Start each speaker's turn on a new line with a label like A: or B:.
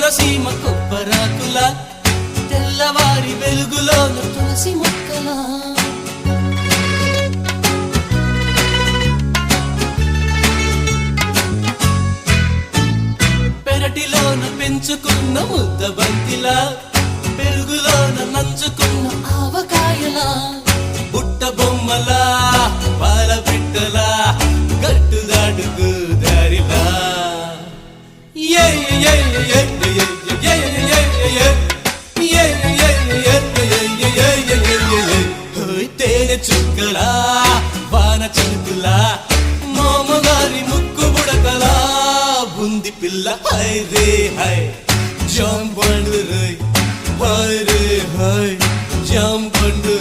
A: కోనసీమ కొబ్బరాకుల తెల్లవారి వెలుగులోన తులసి మొక్కల పెరటిలోన పెంచుకున్న ముద్ద బంతిలా పెరుగులోన నంచుకున్న ఆవకాయలా బుట్ట బొమ్మలా పాల బిడ్డలా గట్టు దాటుకు దారిలా తేనె చుక్కలా వాన చినుకులా మామగారి ముక్కు బుడకలా బుంది పిల్ల హై రే హై జాం పండు రే హై రే హై జాం పండు